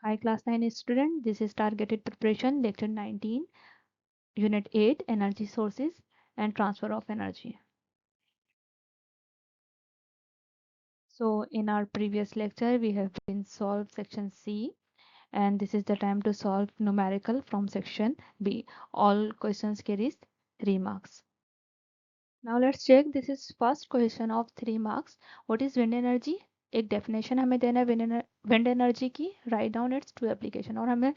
Hi class 9 student, this is targeted preparation lecture 19, unit 8, energy sources and transfer of energy. So in our previous lecture we have been solved section C, and this is the time to solve numerical from section B. All questions carries 3 marks. Now let's check. This is first question of 3 marks. What is wind energy? एक definition हमें देना है wind energy की. Write down it's 2 application, और हमें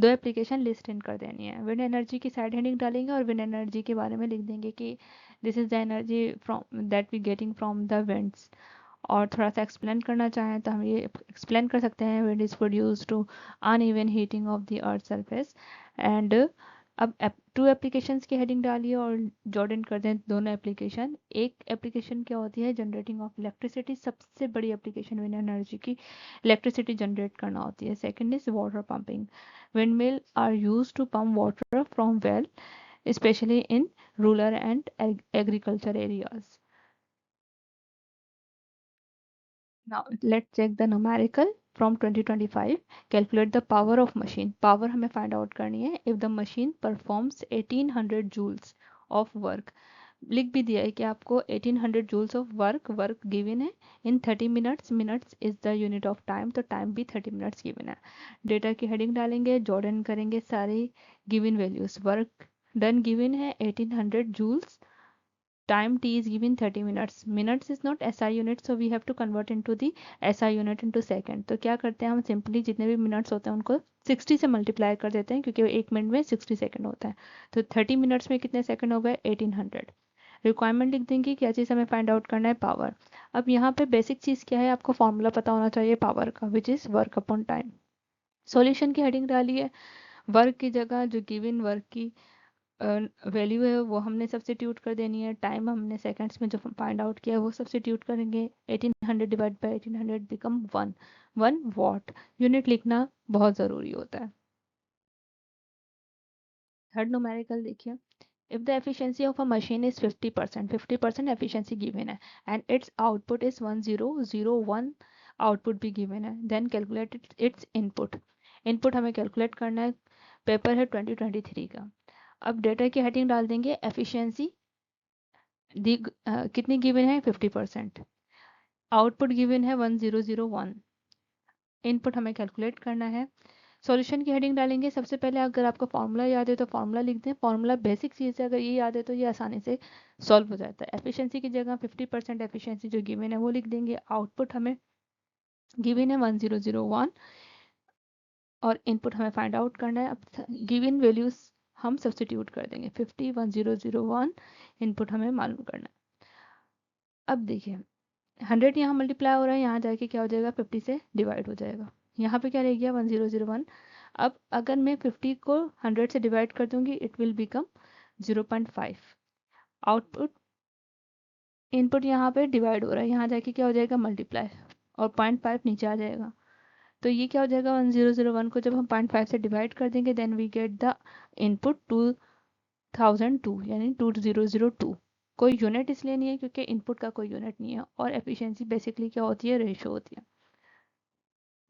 2 application list इन कर देनी है. विंड एनर्जी की साइड हेडिंग डालेंगे और विंड एनर्जी के बारे में लिख देंगे कि this is the energy from that we getting from the winds. और थोड़ा सा एक्सप्लेन करना चाहें तो हम ये एक्सप्लेन कर सकते हैं. Wind is produce to uneven heating of the earth surface. And अब 2 एप्लीकेशंस की हेडिंग डालिए और जॉर्डन कर दें दोनों एप्लीकेशन. एक एप्लीकेशन क्या होती है? Generating of electricity. सबसे बड़ी एप्लीकेशन विंड एनर्जी की इलेक्ट्रिसिटी जनरेट करना होती है. Second is water pumping. Wind mill are use to pump water from well, specially in rural and agriculture areas. Now let's check the numerical from 2025. Calculate the power of machine. Power हमें find out करनी है. If the machine performs 1800 joules of work. लिख भी दिया है कि आपको 1800 joules of work given है in 30 minutes. Minutes is the unit of time, तो time भी 30 minutes given है. डेटा की हेडिंग डालेंगे, जॉर्डन करेंगे सारे given values. Work done given है 1800 joules. Time t is given 30 minutes. Minutes is not SI unit, so we have to convert into the SI unit into second. तो क्या करते हैं हम? सिंपली जितने भी मिनट्स होते हैं उनको 60 से मल्टीप्लाई कर देते हैं, क्योंकि एक मिनट में 60 सेकंड होता है. तो 30 मिनट्स में कितने सेकंड हो गए? 1800. रिक्वायरमेंट लिख देंगे. क्या चीज़ हमें फाइंड आउट करना है? पावर. अब यहाँ पे बेसिक चीज़ क्या है? आपको फॉर्मूला पता होना चाहिए पावर का, which is work upon time. Solution की हेडिंग डालिए. वर्क की जगह जो गिवन वर्क की वैल्यू है वो हमने सब्स्टिट्यूट कर देनी है. टाइम हमने सेकंड्स में जो फाइंड आउट किया है वो सब्स्टिट्यूट करेंगे. 1800 divide by 1800 become 1 watt. Unit लिखना बहुत ज़रूरी होता है. थर्ड न्यूमेरिकल देखिए. If the efficiency of a machine is 50% efficiency given है and its output is 1001 output भी गिवन है, then calculate its input. Input हमें कैलकुलेट करना है. पेपर है 2023 का. अब डेटा की हेडिंग डाल देंगे. एफिशिएंसी दी कितनी गिवन है? 50%. आउटपुट गिवन है 1001. इनपुट हमें कैलकुलेट करना है. सॉल्यूशन की हेडिंग डालेंगे. सबसे पहले अगर आपको फॉर्मूला याद है तो फॉर्मूला लिख दें. फॉर्मूला बेसिक चीज़ है, अगर ये याद है तो ये आसानी से सॉल्व हो जाता है. एफिशिएंसी की जगह 50% एफिशिएंसी जो गिवन है वो लिख देंगे. आउटपुट हमें गिवन है 1001 और इनपुट हमें फाइंड आउट करना है. अब गिवन वैल्यूज हम सब्स्टिट्यूट कर देंगे. 50 1001 इनपुट हमें मालूम करना है. अब देखिए 100 यहाँ मल्टीप्लाई हो रहा है, यहाँ जाके क्या हो जाएगा? 50 से डिवाइड हो जाएगा. यहाँ पे क्या रह गया? 1001. अब अगर मैं 50 को 100 से डिवाइड कर दूंगी it will become 0.5. Output input यहाँ पे डिवाइड हो रहा है, यहाँ जाके क्या हो जाएगा? मल्टीप्लाई, और 0.5 नीचे आ जाएगा. तो ये क्या हो जाएगा? 1001 को जब हम 0.5 से डिवाइड कर देंगे then we get the input 2002 यानी 2002. कोई यूनिट इसलिए नहीं है क्योंकि इनपुट का कोई यूनिट नहीं है, और एफिशिएंसी बेसिकली क्या होती है? रेशो होती है.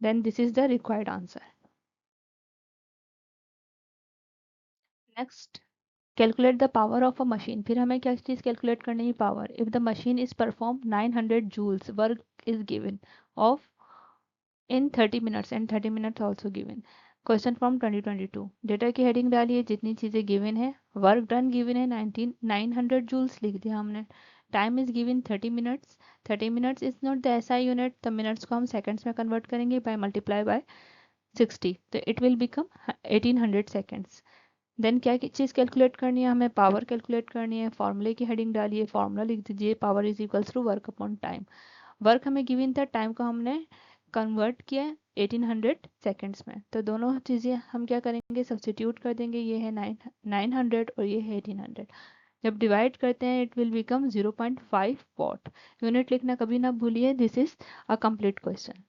Then this is the required answer. Next, calculate the power of a machine. फिर हमें क्या चीज़ कैलकुलेट करनी है? Power. If the machine is perform 900 joules work is given off in 30 minutes and 30 minutes also given. Question from 2022. Data की heading डालिए. जितनी चीज़ें गिवन है. वर्क डन गिवन है 900 जूल्स लिख दिया हमने. Time is given 30 minutes. 30 minutes is not the SI unit, तो मिनट्स को हम सेकंड्स में कन्वर्ट करेंगे बाय मल्टीप्लाई बाय 60, तो it will become 1800 seconds. Then क्या चीज़ कैलकुलेट करनी है? हमें पावर कैलकुलेट करनी है. फॉर्मूले की हेडिंग डालिए. फॉर्मूला लिख दीजिए. Power is equals to work upon time. Work हमें गिवन था, टाइम को हमने कन्वर्ट किया 1800 सेकेंड्स में. तो दोनों चीज़ें हम क्या करेंगे? सब्स्टिट्यूट कर देंगे. ये है 900 और ये है 1800. जब डिवाइड करते हैं it will become 0.5 what. Unit लिखना कभी ना भूलिए. This is a complete question.